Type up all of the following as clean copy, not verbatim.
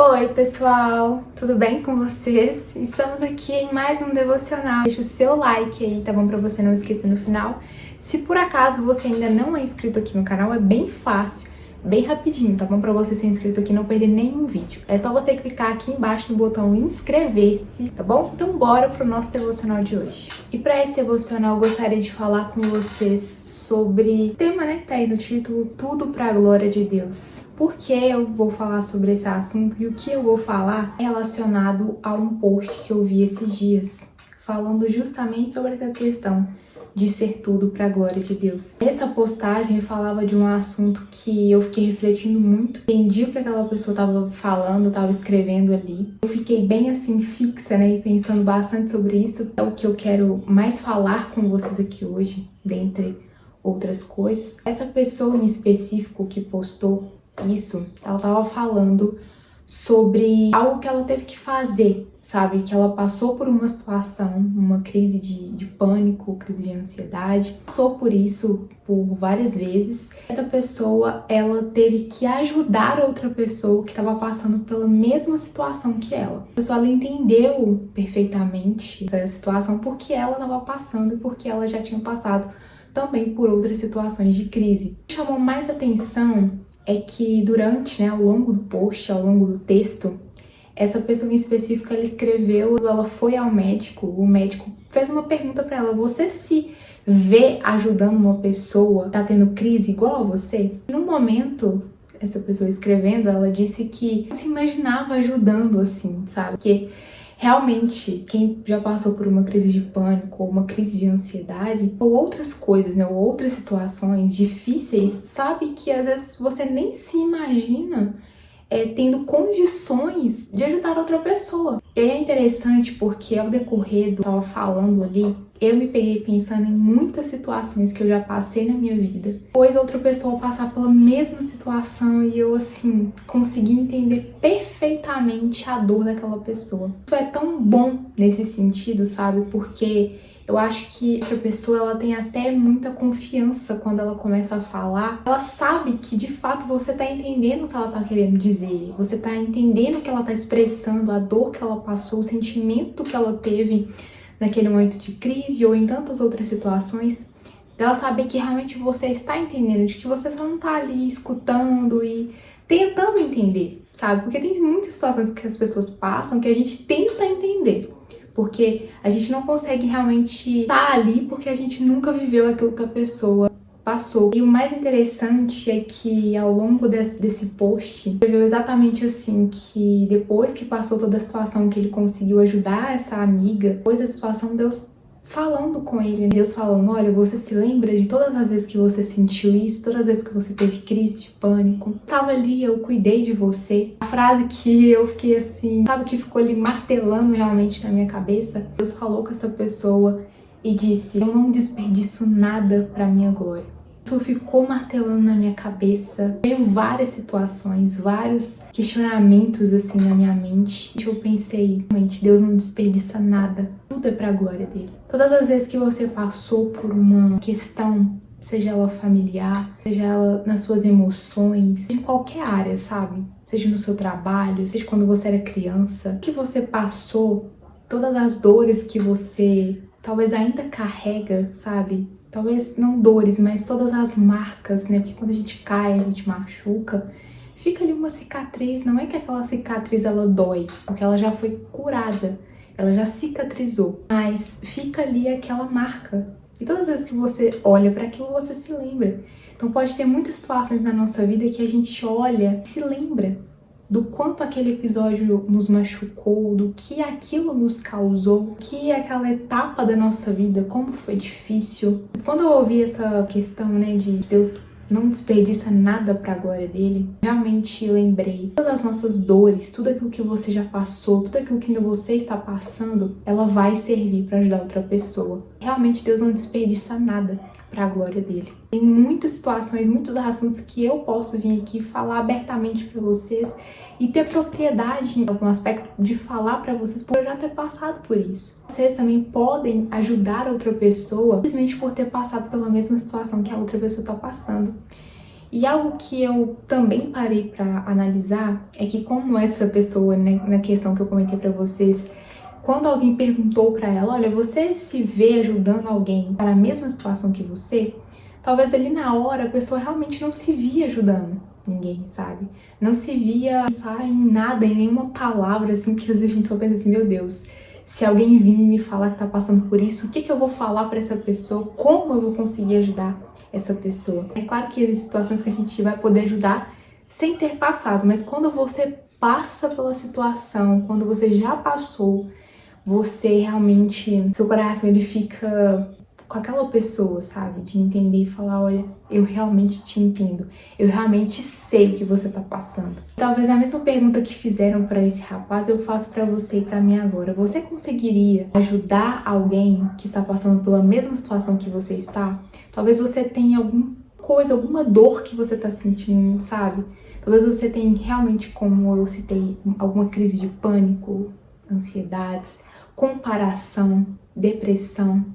Oi pessoal, tudo bem com vocês? Estamos aqui em mais um devocional. Deixa o seu like aí, tá bom? Pra você não esquecer no final. Se por acaso você ainda não é inscrito aqui no canal, é bem fácil, bem rapidinho, tá bom? Pra você ser inscrito aqui e não perder nenhum vídeo. É só você clicar aqui embaixo no botão inscrever-se, tá bom? Então bora pro nosso devocional de hoje. E pra esse devocional eu gostaria de falar com vocês sobre o tema, né, que tá aí no título, Tudo pra Glória de Deus. Por que eu vou falar sobre esse assunto e o que eu vou falar é relacionado a um post que eu vi esses dias, falando justamente sobre essa questão de ser tudo para a glória de Deus. Essa postagem falava de um assunto que eu fiquei refletindo muito, entendi o que aquela pessoa estava falando, estava escrevendo ali. Eu fiquei bem assim fixa, né, e pensando bastante sobre isso. É o que eu quero mais falar com vocês aqui hoje, dentre outras coisas. Essa pessoa em específico que postou isso, ela estava falando sobre algo que ela teve que fazer, sabe? Que ela passou por uma situação, uma crise de pânico, crise de ansiedade, passou por isso por várias vezes. Essa pessoa, ela teve que ajudar outra pessoa que estava passando pela mesma situação que ela. A pessoa, ela entendeu perfeitamente essa situação porque ela estava passando e porque ela já tinha passado também por outras situações de crise. O que chamou mais atenção é que durante, né, ao longo do post, ao longo do texto, essa pessoa em específico, ela escreveu, ela foi ao médico, o médico fez uma pergunta pra ela: você se vê ajudando uma pessoa que tá tendo crise igual a você? No momento, essa pessoa escrevendo, ela disse que se imaginava ajudando assim, sabe? Porque realmente, quem já passou por uma crise de pânico, ou uma crise de ansiedade, ou outras coisas, né, ou outras situações difíceis, sabe que às vezes você nem se imagina tendo condições de ajudar outra pessoa. E é interessante porque ao decorrer do que eu tava falando ali, eu me peguei pensando em muitas situações que eu já passei na minha vida. Depois outra pessoa passar pela mesma situação e eu, assim, consegui entender perfeitamente a dor daquela pessoa. Isso é tão bom nesse sentido, sabe? Porque eu acho que a pessoa, ela tem até muita confiança quando ela começa a falar. Ela sabe que, de fato, você tá entendendo o que ela tá querendo dizer. Você tá entendendo o que ela tá expressando, a dor que ela passou, o sentimento que ela teve naquele momento de crise ou em tantas outras situações. Ela saber que realmente você está entendendo, de que você só não tá ali escutando e tentando entender, sabe? Porque tem muitas situações que as pessoas passam que a gente tenta entender. Porque a gente não consegue realmente estar ali porque a gente nunca viveu aquilo que a pessoa passou. E o mais interessante é que ao longo desse post, escreveu exatamente assim, que depois que passou toda a situação, que ele conseguiu ajudar essa amiga, depois da situação, Deus falando com ele, Deus falando: olha, você se lembra de todas as vezes que você sentiu isso, todas as vezes que você teve crise de pânico? Tava ali, eu cuidei de você. A frase que eu fiquei assim, sabe, que ficou ali martelando realmente na minha cabeça. Deus falou com essa pessoa e disse: eu não desperdiço nada pra minha glória. Isso ficou martelando na minha cabeça. Veio várias situações, vários questionamentos assim na minha mente. Eu pensei, realmente, Deus não desperdiça nada. Tudo é pra glória dele. Todas as vezes que você passou por uma questão, seja ela familiar, seja ela nas suas emoções, em qualquer área, sabe? Seja no seu trabalho, seja quando você era criança, o que você passou, todas as dores que você talvez ainda carrega, sabe? Talvez não dores, mas todas as marcas, né? Porque quando a gente cai, a gente machuca, fica ali uma cicatriz. Não é que aquela cicatriz ela dói, porque ela já foi curada, ela já cicatrizou, mas fica ali aquela marca. E todas as vezes que você olha para aquilo, você se lembra. Então pode ter muitas situações na nossa vida que a gente olha e se lembra do quanto aquele episódio nos machucou, do que aquilo nos causou, que aquela etapa da nossa vida, como foi difícil. Mas quando eu ouvi essa questão, né, de Deus não desperdiça nada para a glória dele, realmente lembrei todas as nossas dores, tudo aquilo que você já passou, tudo aquilo que ainda você está passando, ela vai servir para ajudar outra pessoa. Realmente Deus não desperdiça nada para a glória dele. Tem muitas situações, muitos assuntos que eu posso vir aqui falar abertamente para vocês e ter propriedade em algum aspecto de falar para vocês por eu já ter passado por isso. Vocês também podem ajudar outra pessoa simplesmente por ter passado pela mesma situação que a outra pessoa está passando. E algo que eu também parei para analisar é que como essa pessoa, né, na questão que eu comentei para vocês, quando alguém perguntou para ela, olha, você se vê ajudando alguém para a mesma situação que você? Talvez ali na hora a pessoa realmente não se via ajudando ninguém, sabe? Não se via pensar em nada, em nenhuma palavra, assim, que às vezes a gente só pensa assim, meu Deus, se alguém vir me falar que tá passando por isso, o que que eu vou falar para essa pessoa? Como eu vou conseguir ajudar essa pessoa? É claro que existem situações que a gente vai poder ajudar sem ter passado, mas quando você passa pela situação, quando você já passou, você realmente, seu coração ele fica com aquela pessoa, sabe? De entender e falar, olha, eu realmente te entendo. Eu realmente sei o que você tá passando. Talvez a mesma pergunta que fizeram para esse rapaz, eu faço para você e para mim agora. Você conseguiria ajudar alguém que está passando pela mesma situação que você está? Talvez você tenha alguma coisa, alguma dor que você tá sentindo, sabe? Talvez você tenha realmente, como eu citei, alguma crise de pânico, ansiedades, comparação, depressão,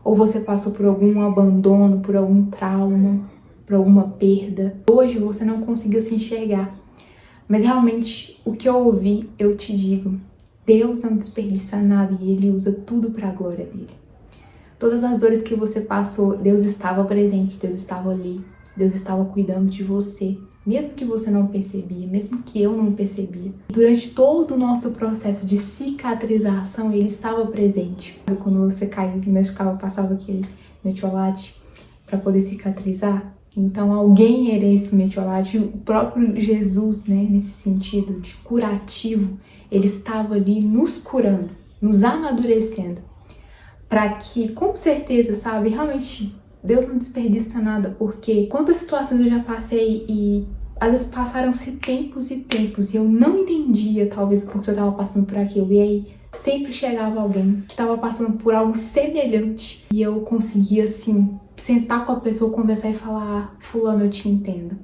ou você passou por algum abandono, por algum trauma, por alguma perda. Hoje você não conseguiu se enxergar, mas realmente o que eu ouvi, eu te digo, Deus não desperdiça nada e Ele usa tudo para a glória dele. Todas as dores que você passou, Deus estava presente, Deus estava ali, Deus estava cuidando de você. Mesmo que você não percebia, mesmo que eu não percebia. Durante todo o nosso processo de cicatrização, ele estava presente. Quando você caía, machucava, passava aquele metiolate para poder cicatrizar. Então alguém era esse metiolate, o próprio Jesus, né, nesse sentido de curativo, ele estava ali nos curando, nos amadurecendo. Para que, com certeza, sabe, realmente Deus não desperdiça nada, porque quantas situações eu já passei e às vezes passaram-se tempos e tempos e eu não entendia, talvez, porque eu tava passando por aquilo. E aí sempre chegava alguém que tava passando por algo semelhante e eu conseguia, assim, sentar com a pessoa, conversar e falar, fulano, eu te entendo.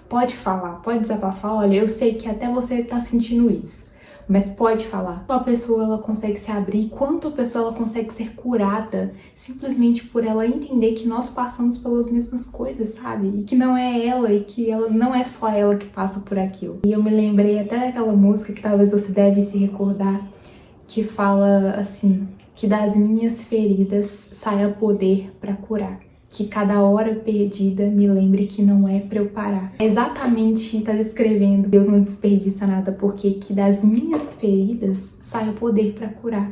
Pode falar, pode desabafar, olha, eu sei que até você tá sentindo isso. Mas pode falar. A pessoa ela consegue se abrir, quanto a pessoa ela consegue ser curada simplesmente por ela entender que nós passamos pelas mesmas coisas, sabe? E que não é ela, e que ela não é só ela que passa por aquilo. E eu me lembrei até daquela música que talvez você deve se recordar, que fala assim, que das minhas feridas saia poder para curar. Que cada hora perdida me lembre que não é pra eu parar. Exatamente, tá descrevendo, Deus não desperdiça nada, porque que das minhas feridas sai o poder pra curar.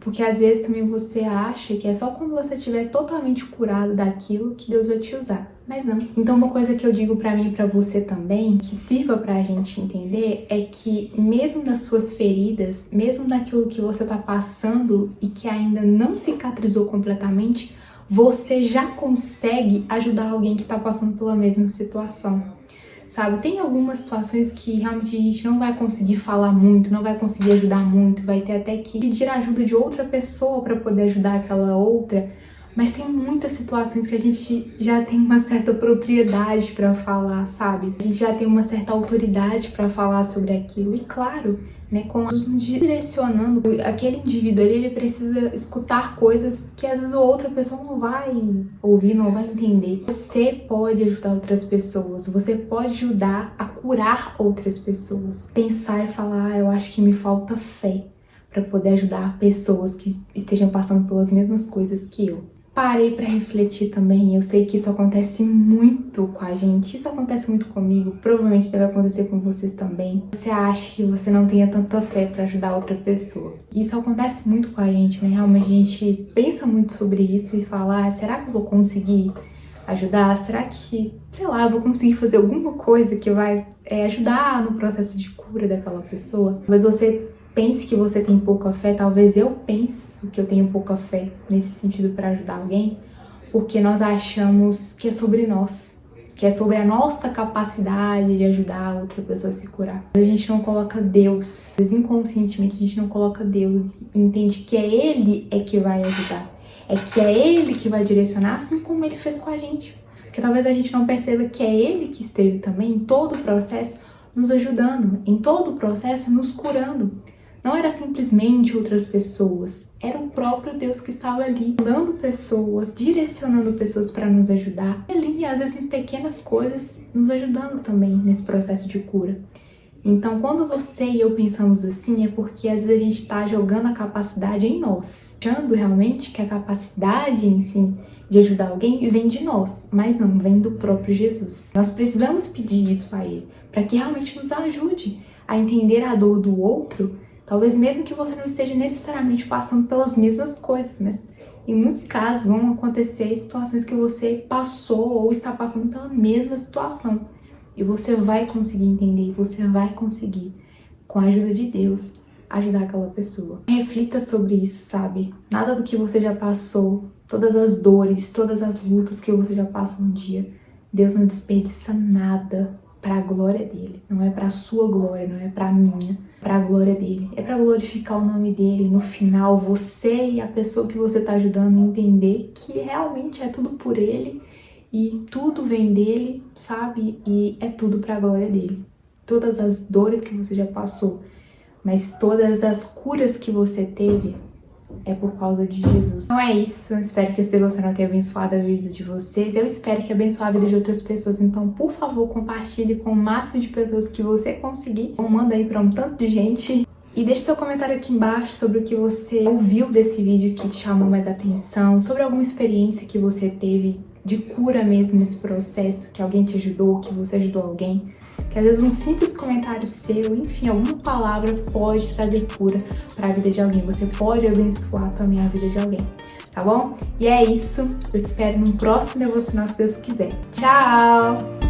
Porque às vezes também você acha que é só quando você estiver totalmente curado daquilo que Deus vai te usar. Mas não. Então uma coisa que eu digo pra mim e pra você também, que sirva pra gente entender, é que mesmo das suas feridas, mesmo daquilo que você tá passando e que ainda não cicatrizou completamente, você já consegue ajudar alguém que tá passando pela mesma situação, sabe? Tem algumas situações que realmente a gente não vai conseguir falar muito, não vai conseguir ajudar muito, vai ter até que pedir a ajuda de outra pessoa para poder ajudar aquela outra, mas tem muitas situações que a gente já tem uma certa propriedade para falar, sabe? A gente já tem uma certa autoridade para falar sobre aquilo e claro, né, com Jesus nos direcionando, aquele indivíduo ele precisa escutar coisas que às vezes a outra pessoa não vai ouvir, não vai entender. Você pode ajudar outras pessoas, você pode ajudar a curar outras pessoas. Pensar e falar, eu acho que me falta fé para poder ajudar pessoas que estejam passando pelas mesmas coisas que eu. Parei para refletir também, eu sei que isso acontece muito com a gente, isso acontece muito comigo, provavelmente deve acontecer com vocês também. Você acha que você não tenha tanta fé para ajudar outra pessoa. Isso acontece muito com a gente, né? Realmente a gente pensa muito sobre isso e fala, será que eu vou conseguir ajudar? Será que, sei lá, eu vou conseguir fazer alguma coisa que vai ajudar no processo de cura daquela pessoa? Mas você pense que você tem pouca fé, talvez eu penso que eu tenho pouca fé nesse sentido para ajudar alguém, porque nós achamos que é sobre nós, que é sobre a nossa capacidade de ajudar outra pessoa a se curar. A gente não coloca Deus, inconscientemente a gente não coloca Deus e entende que é Ele que vai ajudar, é que é Ele que vai direcionar, assim como Ele fez com a gente. Porque talvez a gente não perceba que é Ele que esteve também em todo o processo nos ajudando, em todo o processo nos curando. Não era simplesmente outras pessoas, era o próprio Deus que estava ali, dando pessoas, direcionando pessoas para nos ajudar. E ali, às vezes, em pequenas coisas, nos ajudando também nesse processo de cura. Então, quando você e eu pensamos assim, é porque às vezes a gente está jogando a capacidade em nós, achando realmente que a capacidade em si de ajudar alguém vem de nós, mas não, vem do próprio Jesus. Nós precisamos pedir isso a Ele, para que realmente nos ajude a entender a dor do outro, talvez mesmo que você não esteja necessariamente passando pelas mesmas coisas, mas em muitos casos vão acontecer situações que você passou ou está passando pela mesma situação. E você vai conseguir entender, você vai conseguir, com a ajuda de Deus, ajudar aquela pessoa. Reflita sobre isso, sabe? Nada do que você já passou, todas as dores, todas as lutas que você já passou um dia, Deus não desperdiça nada para a glória dele. Não é para a sua glória, não é para a minha, para a glória dele. É para glorificar o nome dele. No final, você e a pessoa que você está ajudando entender que realmente é tudo por ele e tudo vem dele, sabe? E é tudo para a glória dele. Todas as dores que você já passou, mas todas as curas que você teve, é por causa de Jesus. Então é isso, espero que esse devocional tenha abençoado a vida de vocês. Eu espero que abençoe a vida de outras pessoas. Então, por favor, compartilhe com o máximo de pessoas que você conseguir. Ou manda aí para um tanto de gente. E deixe seu comentário aqui embaixo sobre o que você ouviu desse vídeo que te chamou mais atenção, sobre alguma experiência que você teve de cura mesmo nesse processo, que alguém te ajudou, que você ajudou alguém. Que às vezes um simples comentário seu, enfim, alguma palavra pode trazer cura para a vida de alguém. Você pode abençoar também a vida de alguém, tá bom? E é isso. Eu te espero no próximo devocional, se Deus quiser. Tchau!